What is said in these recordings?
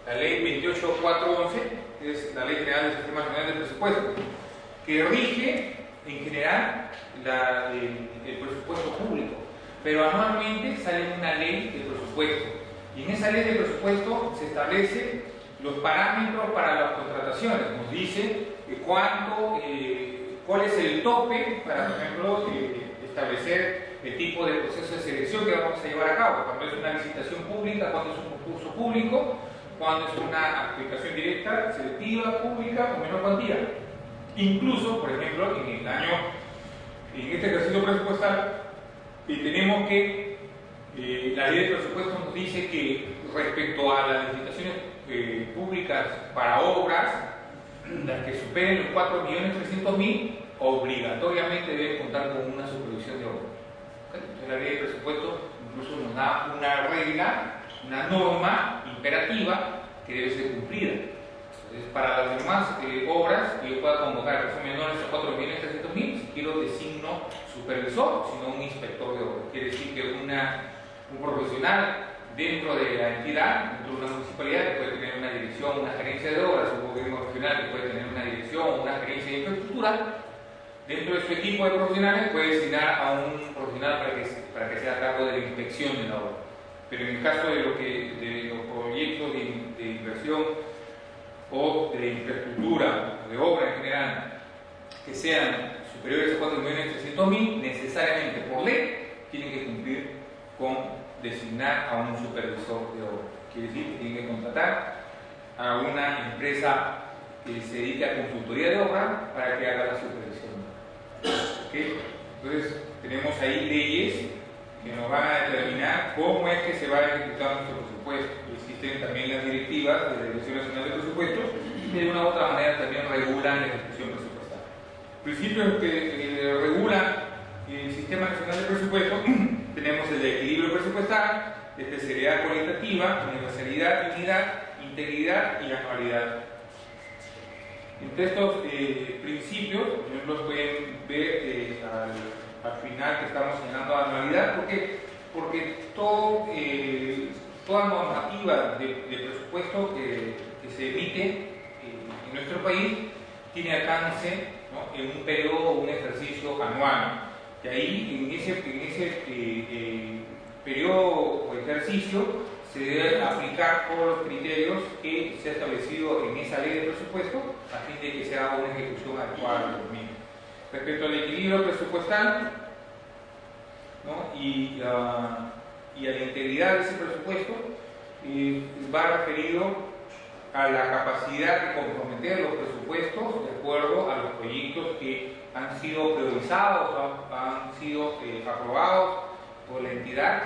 La ley 28411, que es la Ley General del Sistema Nacional de Presupuesto, que rige en general el presupuesto público, pero anualmente sale una ley de presupuesto, y en esa ley de presupuesto se establecen los parámetros para las contrataciones. Nos dice cuál es el tope para, por ejemplo, establecer el tipo de proceso de selección que vamos a llevar a cabo, cuando es una licitación pública, cuando es un concurso público, cuando es una aplicación directa, selectiva, pública o menor cuantía. Incluso, por ejemplo, en este ejercicio presupuestal, tenemos que la ley de presupuesto nos dice que respecto a las licitaciones públicas para obras, las que superen los 4.300.000, obligatoriamente deben contar con una supervisión de obra. Entonces la ley de presupuesto incluso nos da una regla, una norma imperativa que debe ser cumplida. Entonces, para las demás obras que yo pueda convocar, que son menores a 4.300.000, si quiero designo supervisor, sino un inspector de obra. Quiere decir que un profesional dentro de la entidad, dentro de una municipalidad, que puede tener una dirección, una gerencia de obras, un gobierno regional que puede tener una dirección, una gerencia de infraestructura, dentro de su equipo de profesionales puede designar a un profesional para que sea a cargo de la inspección de la obra. Pero en el caso de los proyectos de inversión o de infraestructura, o de obra en general, que sean superiores a 4.300.000, necesariamente por ley tienen que cumplir con designar a un supervisor de obra. Quiere decir que tienen que contratar a una empresa que se dedique a consultoría de obra para que haga la supervisión. ¿Okay? Entonces tenemos ahí leyes que nos van a determinar cómo es que se va a ejecutar nuestro presupuesto. Existen también las directivas de la Dirección Nacional de Presupuestos que de una u otra manera también regulan la ejecución presupuestal. Principios que regulan el Sistema Nacional de Presupuesto: tenemos el de equilibrio presupuestal, especialidad cualitativa, universalidad, unidad, integridad y anualidad. Entre estos principios, los pueden ver al final que estamos señalando anualidad, porque toda normativa de presupuesto que se emite en nuestro país tiene alcance, ¿no?, en un periodo o un ejercicio anual. Y ahí, en ese periodo o ejercicio, se deben aplicar todos los criterios que se ha establecido en esa ley de presupuesto a fin de que se haga una ejecución adecuada de los mismos. Respecto al equilibrio presupuestal, ¿no?, y a la integridad de ese presupuesto, va referido a la capacidad de comprometer los presupuestos de acuerdo a los proyectos que han sido priorizados, han sido aprobados por la entidad,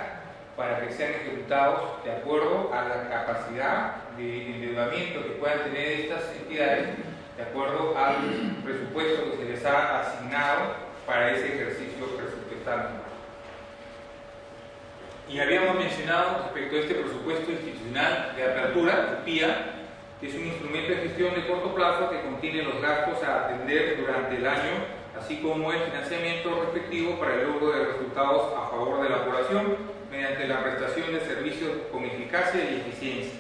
para que sean ejecutados de acuerdo a la capacidad de endeudamiento que puedan tener estas entidades, de acuerdo al presupuesto que se les ha asignado para ese ejercicio presupuestal. Y habíamos mencionado respecto a este presupuesto institucional de apertura, PIA, que es un instrumento de gestión de corto plazo que contiene los gastos a atender durante el año, así como el financiamiento respectivo para el logro de resultados a favor de la población mediante la prestación de servicios con eficacia y eficiencia.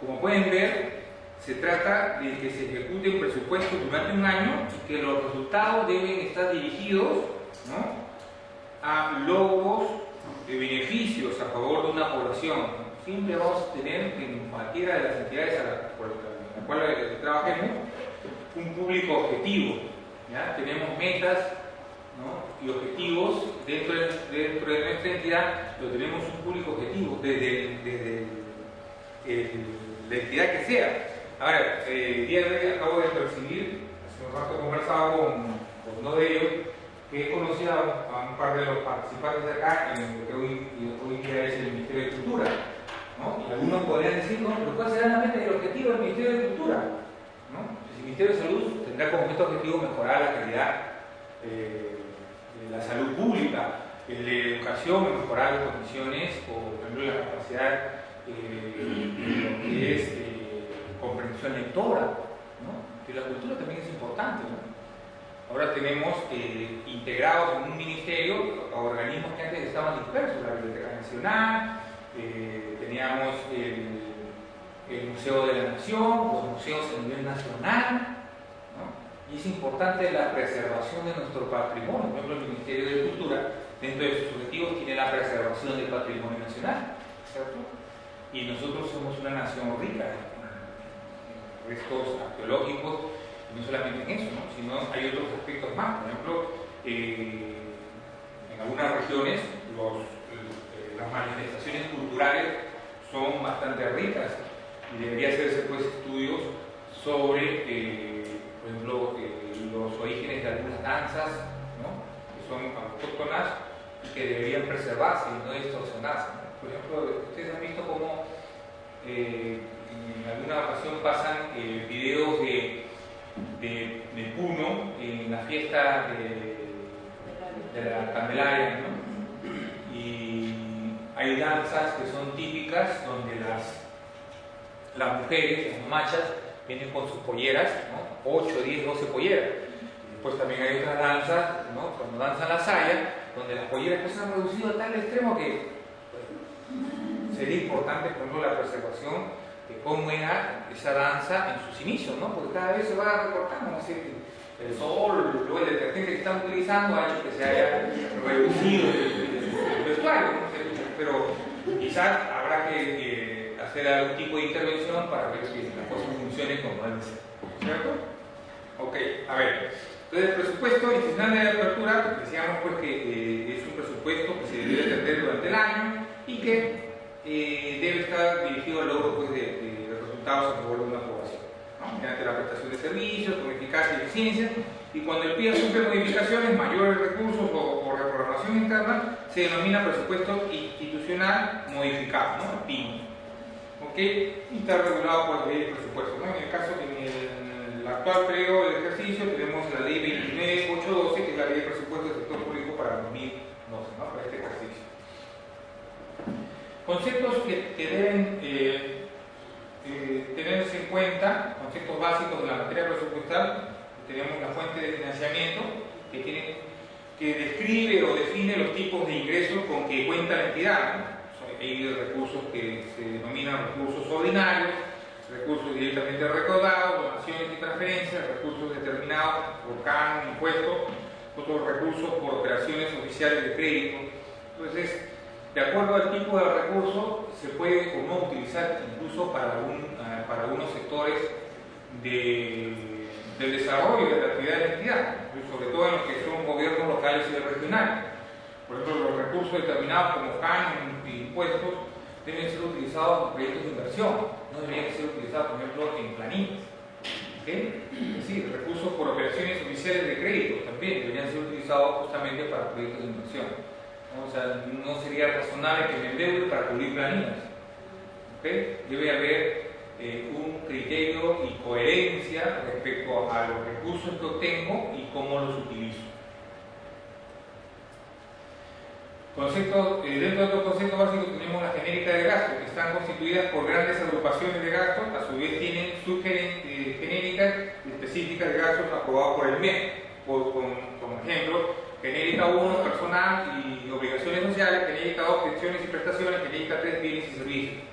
Como pueden ver, se trata de que se ejecute un presupuesto durante un año y que los resultados deben estar dirigidos, ¿no?, a logros de beneficios a favor de una población. Siempre vamos a tener en cualquiera de las entidades a la cual trabajemos un público objetivo, ¿ya? Tenemos metas, ¿no?, y objetivos dentro de nuestra entidad, pero tenemos un público objetivo desde la entidad que sea. Ahora, el día de hoy acabo de percibir, hace un rato conversaba con dos de ellos, que he conocido a un par de los participantes de acá en lo que hoy día es el Ministerio de Cultura, ¿no? Y algunos podrían decir, no, pero ¿cuál será la meta y el objetivo del Ministerio de Cultura? ¿No? Pues el Ministerio de Salud tendrá como meta objetivo mejorar la calidad de la salud pública, el de educación, mejorar las condiciones o por ejemplo la capacidad de lo que es comprensión lectora, ¿no? Que la cultura también es importante, ¿no? Ahora tenemos integrados en un ministerio a organismos que antes estaban dispersos: la Biblioteca Nacional, teníamos Museo de la Nación, los museos a nivel nacional, ¿no? Y es importante la preservación de nuestro patrimonio. Por ejemplo, el Ministerio de Cultura, dentro de sus objetivos, tiene la preservación del patrimonio nacional, ¿cierto? Y nosotros somos una nación rica en restos arqueológicos, y no solamente en eso, ¿no? Sino hay otros aspectos más. Por ejemplo, en algunas regiones las manifestaciones culturales son bastante ricas y debería hacerse pues estudios sobre, por ejemplo, los orígenes de algunas danzas, ¿no? Que son autóctonas y que deberían preservarse y no distorsionarse, ¿no? Por ejemplo, ustedes han visto cómo en alguna ocasión pasan videos de Puno en la fiesta de la Candelaria, ¿no? Y hay danzas que son típicas donde las mujeres, las machas, vienen con sus polleras, ¿no? 8, 10, 12 polleras. Y después también hay otras danzas, ¿no? Cuando danzan la saya, donde las polleras pues, se han reducido a tal extremo que pues, sería importante, por ejemplo, la preservación de cómo era esa danza en sus inicios, ¿no? Porque cada vez se va recortando, ¿no? El sol, luego el detergente que están utilizando ha hecho que se haya reducido el vestuario, ¿no? Pero quizás habrá que hacer algún tipo de intervención para ver que las cosas funcionen como deben ser, ¿cierto? Ok, a ver, entonces el presupuesto institucional de apertura, decíamos pues que es un presupuesto que se debe atender durante el año y que debe estar dirigido al logro pues, de resultados a favor de una población, ¿no? Mediante la prestación de servicios, con eficacia y eficiencia, y cuando el PIA sufre modificaciones, mayores recursos o reprogramación interna, se denomina presupuesto institucional modificado, ¿no? PIM. ¿Ok? Y está regulado por la ley de presupuesto, ¿no? En el caso, en el actual periodo del ejercicio, tenemos la ley 29812, que es la ley de presupuesto del sector público para 2012, ¿no? Para este ejercicio. Conceptos que deben tenerse en cuenta, conceptos básicos de la materia presupuestal. Tenemos la fuente de financiamiento que describe o define los tipos de ingresos con que cuenta la entidad, ¿no? Hay recursos que se denominan recursos ordinarios, recursos directamente recaudados, donaciones y transferencias, recursos determinados por canon, impuestos, otros recursos por operaciones oficiales de crédito. Entonces, de acuerdo al tipo de recurso, se puede o no utilizar incluso para algunos sectores del desarrollo de la actividad de la entidad, sobre todo en los que son gobiernos locales y regionales. Por ejemplo, los recursos determinados como canon y impuestos deben ser utilizados en proyectos de inversión, no deberían ser utilizados, por ejemplo, en planillas. ¿Okay? Es decir, recursos por operaciones oficiales de crédito también deberían ser utilizados justamente para proyectos de inversión. O sea, no sería razonable que me endeude para cubrir planillas. ¿Okay? Debe haber un criterio y coherencia respecto a los recursos que obtengo y cómo los utilizo. Dentro de otros conceptos básicos tenemos la genérica de gastos, que están constituidas por grandes agrupaciones de gastos, a su vez tienen subgenéricas específicas de gastos aprobados por el MEC, como ejemplo, genérica 1, personal y obligaciones sociales, genérica 2, pensiones y prestaciones, genérica 3, bienes y servicios.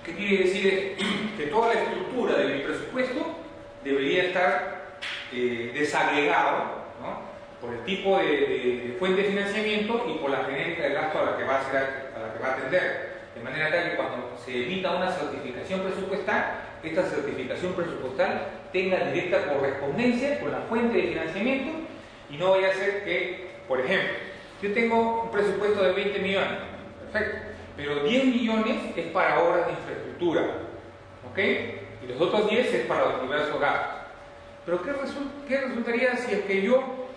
¿Qué quiere decir? Que toda la estructura de mi presupuesto debería estar desagregado, ¿no? Por el tipo de fuente de financiamiento y por la genérica de gasto a la que va a atender. De manera tal que cuando se emita una certificación presupuestal, esta certificación presupuestal tenga directa correspondencia con la fuente de financiamiento y no vaya a ser que, por ejemplo, yo tengo un presupuesto de 20 millones, perfecto, pero 10 millones es para obras de infraestructura, ¿ok? Y los otros 10 es para los diversos gastos. Pero ¿qué resultaría si es que yo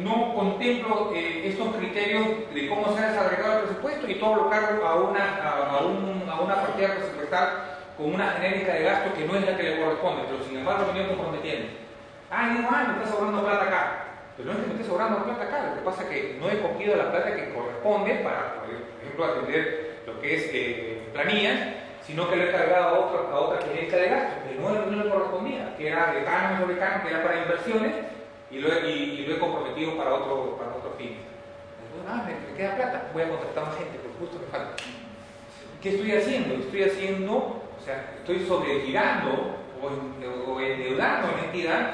no contemplo estos criterios de cómo se ha desagregado el presupuesto y todo lo cargo a una partida presupuestal con una genérica de gasto que no es la que le corresponde, pero sin embargo me estoy comprometiendo? Me está sobrando plata acá. Pero no es que me esté sobrando plata acá, lo que pasa es que no he cogido la plata que corresponde para, por ejemplo, atender lo que es planillas, sino que lo he cargado a otra genérica de gasto, que no le correspondía, que era de canon sobre canon, que era para inversiones, y lo he comprometido para otro fin. Me queda plata, voy a contratar más gente, porque justo me falta. ¿Qué estoy haciendo? Estoy haciendo O sea, estoy sobregirando o endeudando a la entidad,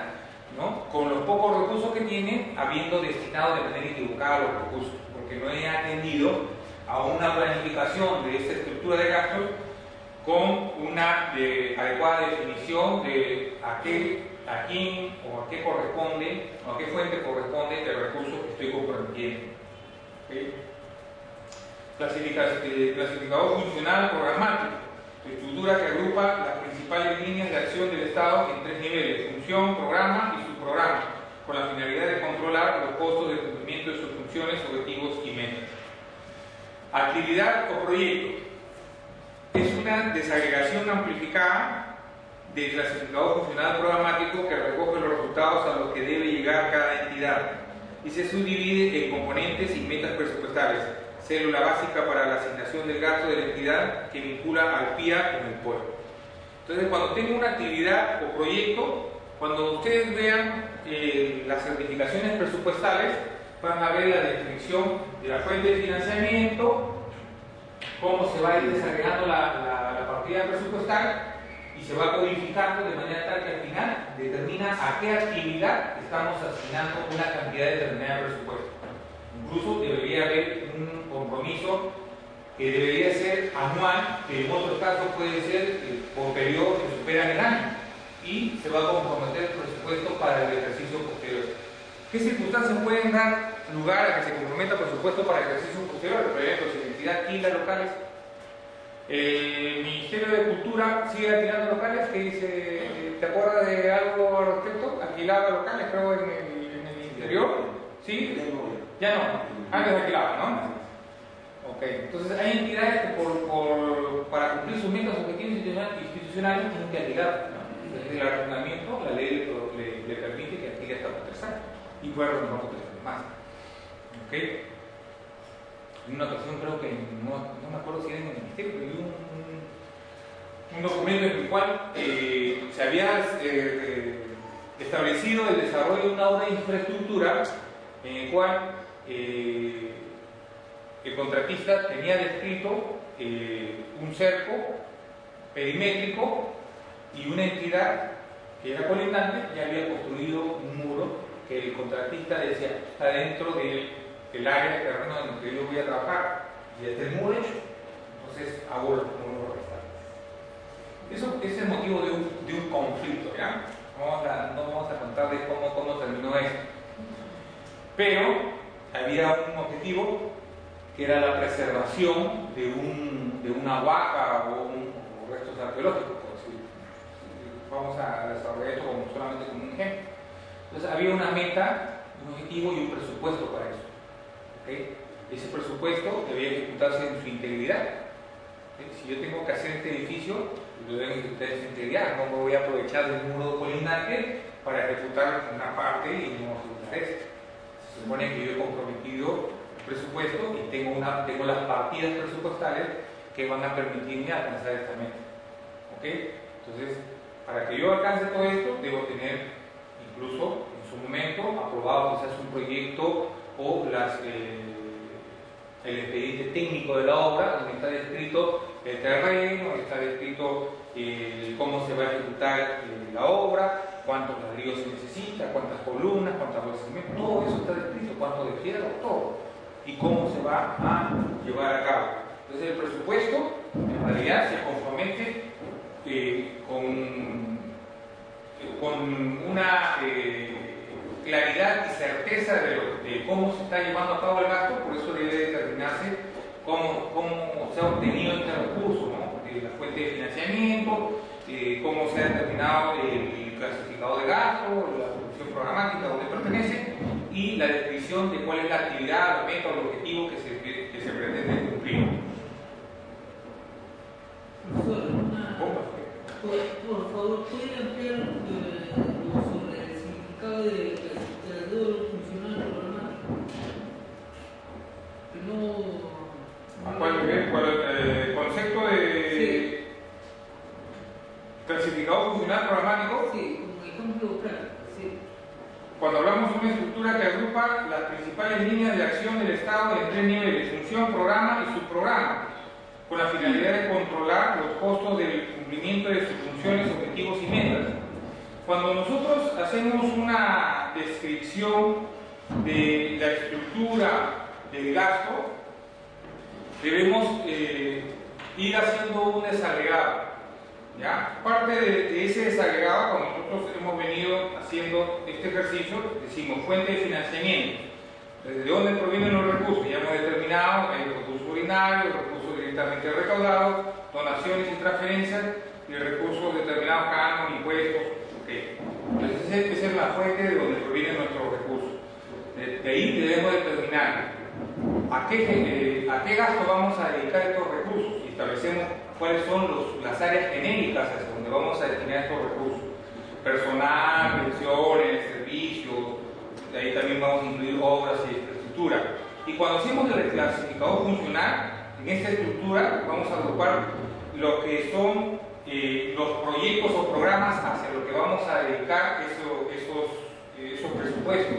¿no?, con los pocos recursos que tiene, habiendo destinado de manera equivocada los recursos, porque no he atendido a una planificación de esta estructura de gastos con una adecuada definición de a quién o a qué corresponde o a qué fuente corresponde el recurso que estoy comprometiendo. ¿Okay? Clasificador funcional programático, estructura que agrupa las principales líneas de acción del Estado en 3 niveles: función, programa y subprograma, con la finalidad de controlar los costos de cumplimiento de sus funciones, objetivos y metas. Actividad o proyecto es una desagregación amplificada del clasificador funcional programático que recoge los resultados a los que debe llegar cada entidad y se subdivide en componentes y metas presupuestales, célula básica para la asignación del gasto de la entidad que vincula al PIA con el pueblo. Entonces, cuando tengo una actividad o proyecto, cuando ustedes vean las certificaciones presupuestales, van a ver la definición de la fuente de financiamiento, cómo se va a ir desagregando la partida presupuestal y se va codificando de manera tal que al final determina a qué actividad estamos asignando una cantidad determinada de presupuesto. Incluso debería haber un compromiso que debería ser anual, que en otros casos puede ser por periodos que superan el año, y se va a comprometer el presupuesto para el ejercicio posterior. ¿Qué circunstancias pueden dar lugar a que se comprometa el presupuesto para el ejercicio posterior? Por ejemplo, si la entidad alquila locales, el Ministerio de Cultura sigue alquilando locales, que dice, ¿te acuerdas de algo al respecto? Alquilaba locales, creo, en el interior, ¿sí? Ya no, antes alquilaba, ¿no? Ok, entonces hay entidades que para cumplir sus metas objetivos institucionales tienen que alquilar, ¿no? Desde el arrendamiento, la ley le permite que alquile hasta por 3 años y puede renovar por 3 años más. Ok. En una ocasión creo que, no me acuerdo si era en el ministerio, pero vi un documento en el cual se había establecido el desarrollo de una obra de infraestructura en el cual el contratista tenía descrito un cerco perimétrico y una entidad que era colindante ya había construido un muro que el contratista decía está dentro del área de terreno donde yo voy a trabajar y está el muro hecho, entonces hago los muros restantes. Eso es el motivo de un conflicto, ¿ya? No vamos a contar de cómo terminó esto, pero había un objetivo que era la preservación de una huaca o restos arqueológicos, por decirlo. Vamos a desarrollar esto solamente como un ejemplo. Entonces había una meta, un objetivo y un presupuesto para eso. ¿Okay? Ese presupuesto debía ejecutarse en su integridad. ¿Okay? Si yo tengo que hacer este edificio, lo debo ejecutar en su integridad. No me voy a aprovechar del muro colindante para ejecutar una parte y no ejecutar esto. Se supone que yo he comprometido el presupuesto y tengo las partidas presupuestales que van a permitirme alcanzar esta meta. ¿Okay? Entonces, para que yo alcance todo esto, debo tener incluso en su momento aprobado quizás un proyecto o el expediente técnico de la obra, donde está descrito el terreno, está descrito cómo se va a ejecutar la obra, cuántos ladrillos se necesita, cuántas columnas, cuántas bolsas de cemento, todo eso está descrito, cuánto de fierro, todo, y cómo se va a llevar a cabo. Entonces el presupuesto en realidad se compromete con una claridad y certeza de cómo se está llevando a cabo el gasto, por eso debe determinarse cómo se ha obtenido este recurso, ¿no? La fuente de financiamiento, cómo se ha determinado el clasificador de gasto, la producción programática donde pertenece y la descripción de cuál es la actividad, la meta o el objetivo que se pretende cumplir. Por favor, ¿puede ampliar sobre el significado de clasificador funcional programático? Que no... ¿Cuál el concepto de sí. clasificador funcional programático? Sí, como ejemplo claro. Sí. Cuando hablamos de una estructura que agrupa las principales líneas de acción del Estado en 3 niveles: función, programa y subprograma, con la finalidad de controlar los costos del cumplimiento de sus funciones, objetivos y metas. Cuando nosotros hacemos una descripción de la estructura del gasto, debemos ir haciendo un desagregado, ¿ya? Parte de ese desagregado, cuando nosotros hemos venido haciendo este ejercicio, decimos fuente de financiamiento. ¿De dónde provienen los recursos? Ya hemos determinado que hay recursos ordinarios, recursos directamente recaudados, donaciones y transferencias, y recursos determinados, canon, impuestos. Okay. Entonces, esa es la fuente de donde provienen nuestros recursos. De ahí debemos determinar a qué gasto vamos a dedicar estos recursos y establecemos cuáles son las áreas genéricas hacia donde vamos a destinar estos recursos. Personal, pensiones, servicios, de ahí también vamos a incluir obras y infraestructura. Y cuando hacemos el clasificador funcional, en esta estructura vamos a agrupar lo que son los proyectos o programas hacia lo que vamos a dedicar esos presupuestos.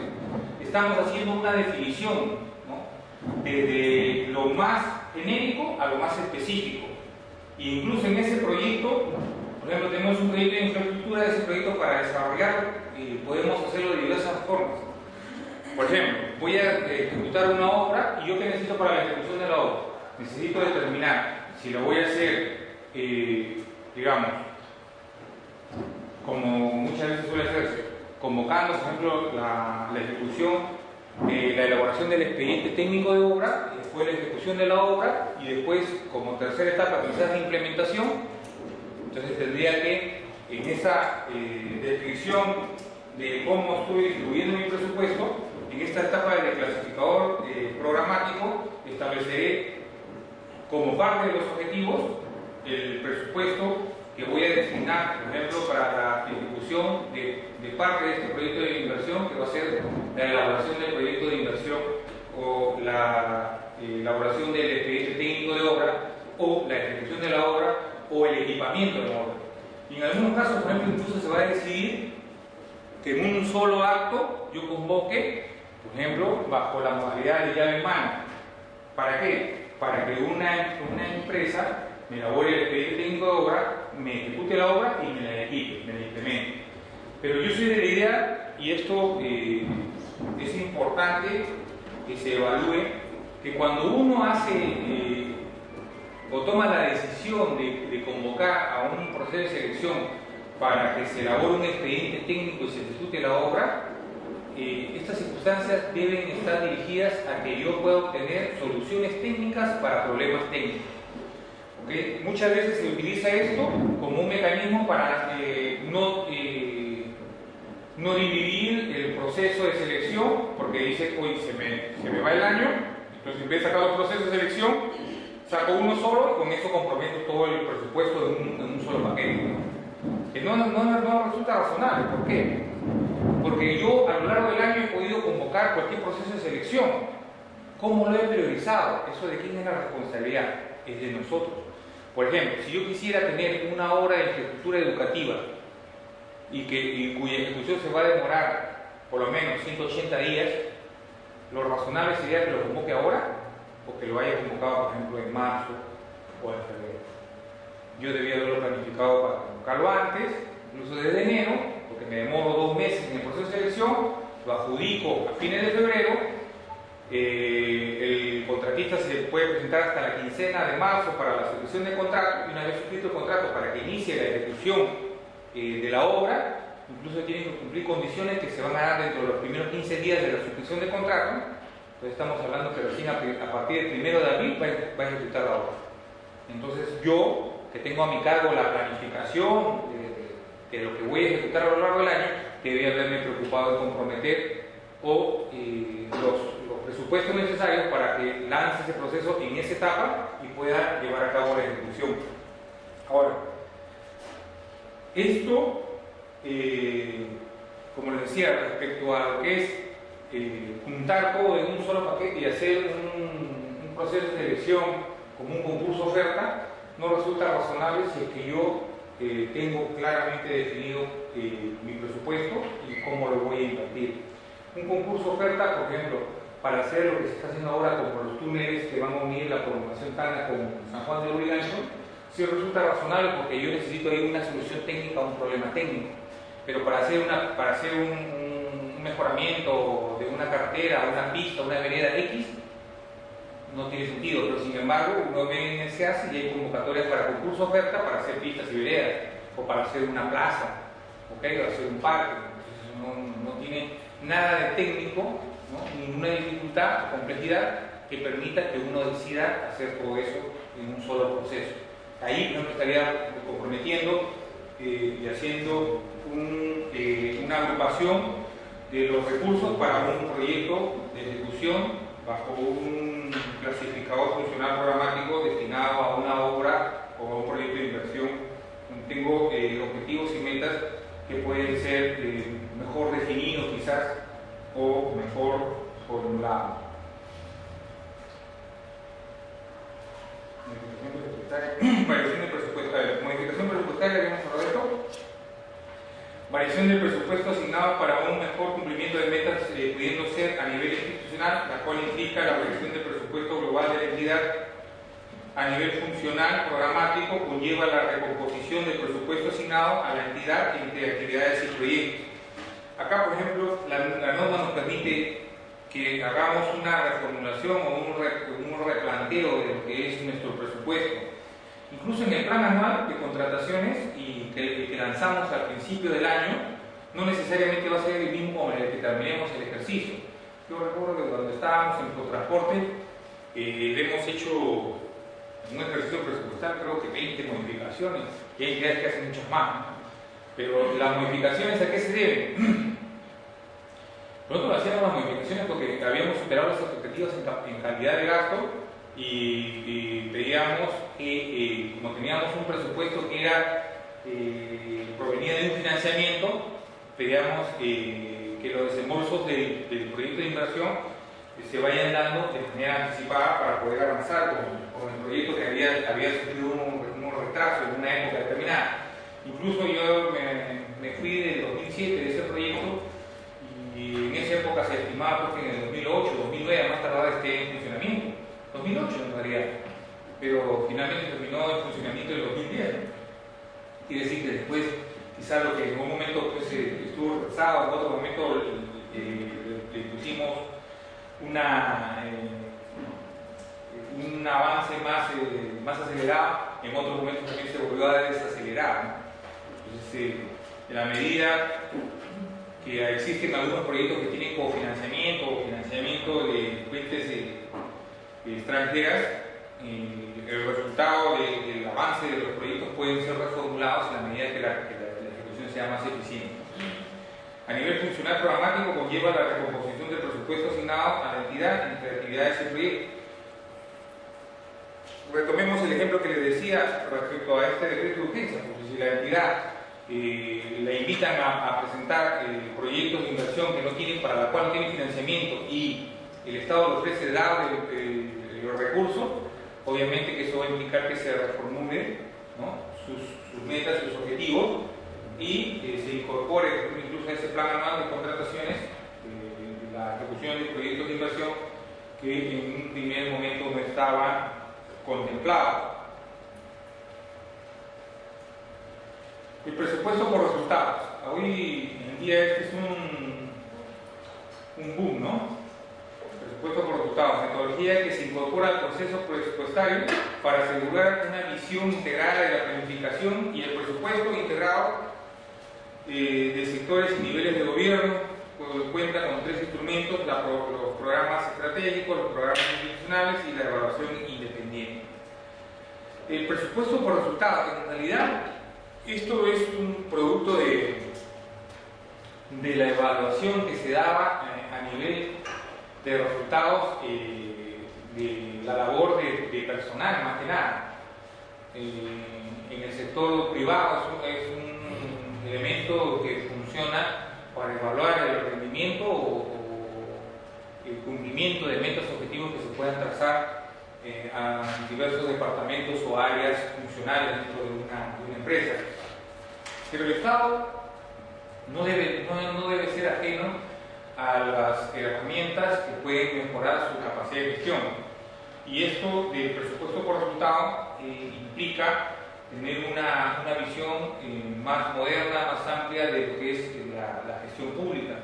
Estamos haciendo una definición, ¿no?, desde lo más genérico a lo más específico. E incluso en ese proyecto, por ejemplo, tenemos un proyecto de infraestructura, ese proyecto para desarrollarlo podemos hacerlo de diversas formas. Por ejemplo, voy a ejecutar una obra y yo, ¿qué necesito para la ejecución de la obra? Necesito determinar si lo voy a hacer, digamos, como muchas veces suele hacerse, convocando, por ejemplo, la ejecución, la elaboración del expediente técnico de obra, después la ejecución de la obra y después, como tercera etapa, quizás la implementación. Entonces tendría que, en esa descripción de cómo estoy distribuyendo mi presupuesto, en esta etapa del clasificador programático, estableceré como parte de los objetivos el presupuesto que voy a destinar, por ejemplo, para la ejecución de parte de este proyecto de inversión, que va a ser la elaboración del proyecto de inversión o la elaboración del expediente técnico de obra o la ejecución de la obra o el equipamiento de la obra. Y en algunos casos, por ejemplo, incluso se va a decidir que en un solo acto yo convoque, por ejemplo, bajo la modalidad de llave en mano. ¿Para qué? Para que una empresa me elabore el expediente técnico de obra, me ejecute la obra y me la equipe, me la implemente. Pero yo soy de la idea, y esto es importante que se evalúe, que cuando uno hace o toma la decisión de convocar a un proceso de selección para que se elabore un expediente técnico y se ejecute la obra, estas circunstancias deben estar dirigidas a que yo pueda obtener soluciones técnicas para problemas técnicos. ¿Okay? Muchas veces se utiliza esto como un mecanismo para no dividir el proceso de selección, porque dice, oye, se me va el año, entonces en vez de sacar los procesos de selección, saco uno solo y con eso comprometo todo el presupuesto en un solo paquete. Que no resulta razonable. ¿Por qué? Porque yo a lo largo del año he podido convocar cualquier proceso de selección. ¿Cómo lo he priorizado? ¿Eso de quién es la responsabilidad? Es de nosotros. Por ejemplo, si yo quisiera tener una obra de infraestructura educativa y cuya ejecución se va a demorar por lo menos 180 días, lo razonable sería que lo convoque ahora o que lo haya convocado, por ejemplo, en marzo o en febrero. Yo debía haberlo planificado para convocarlo antes, incluso desde enero, porque me demoro 2 meses en el proceso de selección, lo adjudico a fines de febrero. El contratista se puede presentar hasta la quincena de marzo para la suscripción del contrato, y una vez suscrito el contrato para que inicie la ejecución de la obra, incluso tienen que cumplir condiciones que se van a dar dentro de los primeros 15 días de la suscripción del contrato. Entonces estamos hablando que recién a partir del 1 de abril va a ejecutar la obra. Entonces yo, que tengo a mi cargo la planificación de lo que voy a ejecutar a lo largo del año, debía haberme preocupado en comprometer los presupuestos necesarios para que lance ese proceso en esa etapa y pueda llevar a cabo la ejecución. Ahora, esto, como les decía, respecto a lo que es juntar todo en un solo paquete y hacer un proceso de selección como un concurso oferta, no resulta razonable si es que yo tengo claramente definido mi presupuesto y cómo lo voy a invertir. Un concurso oferta, por ejemplo, para hacer lo que se está haciendo ahora como los túneles que van a unir la prolongación Tacna con San Juan de Lurigancho, sí resulta razonable porque yo necesito ahí una solución técnica a un problema técnico. Pero para hacer un mejoramiento de una carretera, una pista, una avenida X, no tiene sentido. Pero sin embargo, uno ve en SEAS y hay convocatorias para concurso oferta para hacer pistas y veredas, o para hacer una plaza, ¿okay? O hacer un parque. Entonces no tiene nada de técnico, ¿no? Ninguna dificultad o complejidad que permita que uno decida hacer todo eso en un solo proceso. Ahí uno estaría comprometiendo y haciendo una agrupación de los recursos para un proyecto de ejecución bajo un clasificador funcional programático destinado a una obra o a un proyecto de inversión. Tengo objetivos y metas que pueden ser mejor definidos quizás o mejor formulados. Variación del presupuesto. Modificación presupuestaria, ¿habíamos hablado de esto? Variación del presupuesto asignado para un mejor cumplimiento de metas pudiendo ser a nivel institucional, la cual implica la variación del presupuesto global de la entidad. A nivel funcional, programático, conlleva la recomposición del presupuesto asignado a la entidad entre actividades y proyectos. Acá, por ejemplo, la norma nos permite que hagamos una reformulación o un replanteo de lo que es nuestro presupuesto. Incluso en el plan anual de contrataciones y que lanzamos al principio del año, no necesariamente va a ser el mismo con el que terminemos el ejercicio. Yo recuerdo que cuando estábamos en Protransporte, hemos hecho un ejercicio presupuestal, creo que 20 modificaciones, y hay entidades que hacen muchas más, ¿no? Pero las modificaciones, ¿a qué se deben? Nosotros hacíamos las modificaciones porque habíamos superado las expectativas en cantidad de gasto y veíamos que como teníamos un presupuesto que provenía de un financiamiento, veíamos que los desembolsos del proyecto de inversión se vayan dando de manera anticipada para poder avanzar con el proyecto que había sufrido un retraso en una época determinada. Incluso yo me fui del 2007 de ese proyecto y en esa época se estimaba que en el 2008, 2009 a más tardar esté en funcionamiento. 2008 en realidad, pero finalmente terminó en funcionamiento en el 2010. Quiere decir que después, quizás lo que en un momento pues, estuvo retrasado, en otro momento le pusimos un avance más acelerado, en otros momentos también se volvió a desacelerar, ¿no? Entonces, en la medida que existen algunos proyectos que tienen cofinanciamiento o financiamiento de fuentes extranjeras, el resultado del avance de los proyectos pueden ser reformulados en la medida que la ejecución sea más eficiente. A nivel funcional programático conlleva la recomposición del presupuesto asignado a la entidad entre actividades y proyectos. Retomemos el ejemplo que les decía respecto a este decreto de urgencia, porque si la entidad la invitan a presentar proyectos de inversión que no tienen, para la cual no tienen financiamiento y el Estado le ofrece dar los recursos, obviamente que eso va a implicar que se reformule, ¿no?, sus metas, sus objetivos y se incorpore incluso a ese plan anual de contrataciones la ejecución de proyectos de inversión que en un primer momento no estaban contemplados. El presupuesto por resultados. Hoy en día este es un boom, ¿no? Presupuesto por resultados, metodología que se incorpora al proceso presupuestario para asegurar una visión integrada de la planificación y el presupuesto integrado de sectores y niveles de gobierno. Cuenta con 3 instrumentos: los programas estratégicos, los programas institucionales y la evaluación independiente. El presupuesto por resultados, en realidad, esto es un producto de la evaluación que se daba a nivel de resultados de la labor de personal, más que nada. En el sector privado es un elemento que funciona para evaluar el rendimiento o el cumplimiento de metas objetivos que se puedan trazar a diversos departamentos o áreas funcionales dentro de una empresa. Pero el Estado no debe ser ajeno a las herramientas que pueden mejorar su capacidad de gestión. Y esto del presupuesto por resultado implica tener una visión más moderna, más amplia de lo que es la gestión pública.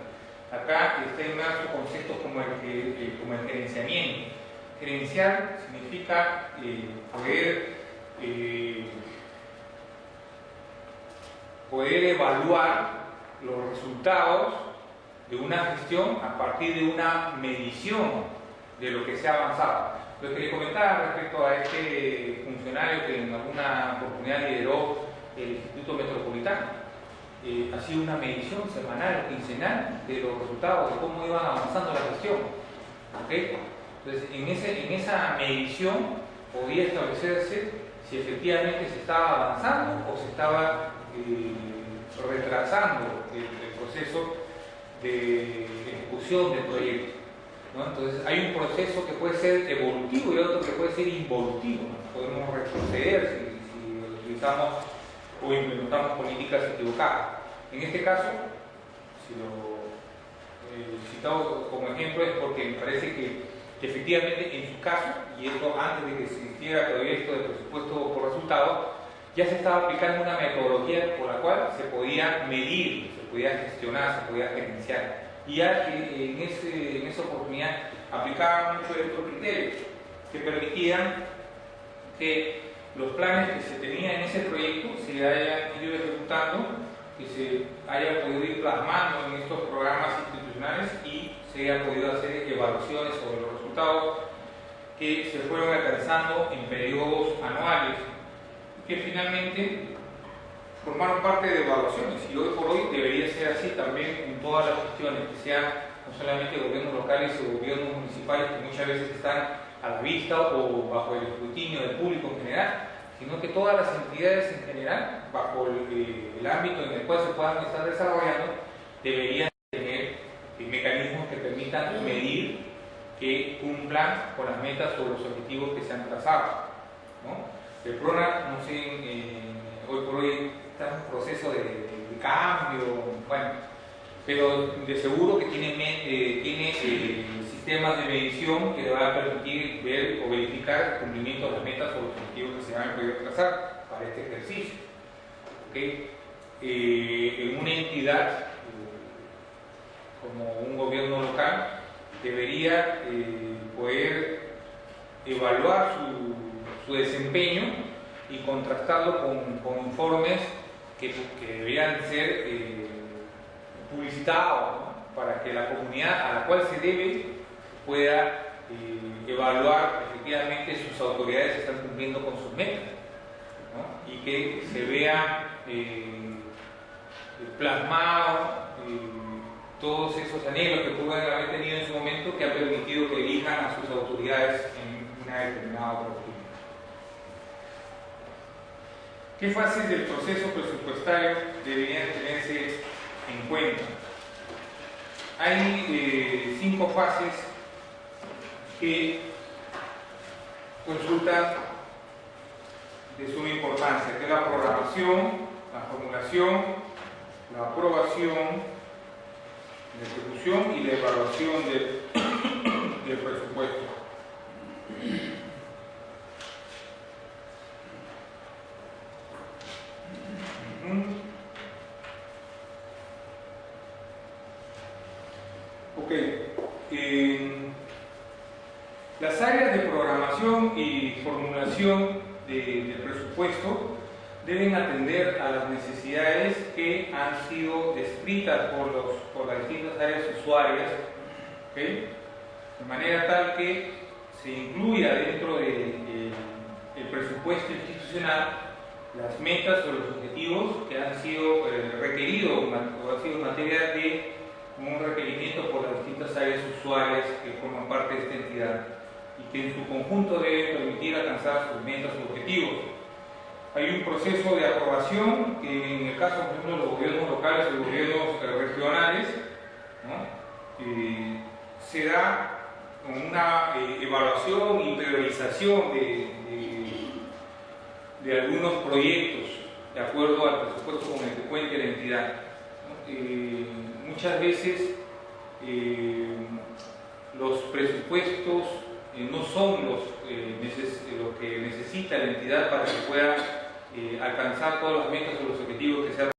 Acá está inmerso conceptos como el gerenciamiento. Gerenciar significa poder evaluar los resultados de una gestión a partir de una medición de lo que se ha avanzado. Lo que le comentaba respecto a este funcionario que en alguna oportunidad lideró el Instituto Metropolitano. Ha sido una medición semanal o quincenal de los resultados, de cómo iban avanzando la gestión. ¿Okay? Entonces, en esa medición podía establecerse si efectivamente se estaba avanzando o se estaba retrasando el proceso de ejecución del proyecto, ¿no? Entonces hay un proceso que puede ser evolutivo y otro que puede ser involutivo, ¿no? Podemos retroceder si utilizamos o implementamos políticas equivocadas. En este caso, si lo he citado como ejemplo es porque me parece que efectivamente en su caso, y esto antes de que se hiciera todavía esto de presupuesto por resultado, ya se estaba aplicando una metodología por la cual se podía medir, se podía gestionar, se podía gerenciar. Y ya en esa oportunidad aplicaban muchos de estos criterios que permitían que los planes que se tenían en ese proyecto se hayan ido ejecutando, que se hayan podido ir plasmando en estos programas institucionales y se hayan podido hacer evaluaciones sobre los resultados que se fueron alcanzando en periodos anuales, que finalmente formaron parte de evaluaciones, y hoy por hoy debería ser así también en todas las gestiones, que sean no solamente gobiernos locales o gobiernos municipales que muchas veces están a la vista o bajo el escrutinio del público en general, sino que todas las entidades en general, bajo el ámbito en el cual se puedan estar desarrollando, deberían tener mecanismos que permitan medir que cumplan con las metas o los objetivos que se han trazado, ¿no? El PRONAC, no sé, hoy por hoy está en un proceso de cambio, bueno, pero de seguro que tiene sistemas de medición que le van a permitir ver o verificar el cumplimiento de las metas o los objetivos que se han podido trazar para este ejercicio. ¿Okay? En una entidad como un gobierno local debería poder evaluar su desempeño y contrastarlo con informes que deberían ser publicitados, ¿no? Para que la comunidad a la cual se debe pueda evaluar efectivamente sus autoridades están cumpliendo con sus metas, ¿no? Y que se vea plasmado todos esos anhelos que pueden haber tenido en su momento, que han permitido que elijan a sus autoridades en una determinada oportunidad. ¿Qué fases del proceso presupuestario deberían tenerse en cuenta? Hay 5 fases que resultan de suma importancia, que es la programación, la formulación, la aprobación, la ejecución y la evaluación del presupuesto. Ok, las áreas de programación y formulación del presupuesto deben atender a las necesidades que han sido descritas por las distintas áreas usuarias, ¿okay? De manera tal que se incluya dentro del presupuesto institucional las metas o los objetivos que han sido requeridos o han sido materia de un requerimiento por las distintas áreas usuarias que forman parte de esta entidad y que en su conjunto deben permitir alcanzar sus metas o objetivos. Hay un proceso de aprobación que en el caso, por ejemplo, de los gobiernos locales y gobiernos regionales, ¿no? Se da una evaluación y priorización de algunos proyectos de acuerdo al presupuesto con el que cuente la entidad, ¿no? Muchas veces los presupuestos no son lo que necesita la entidad para que pueda alcanzar todas las metas o los objetivos que se han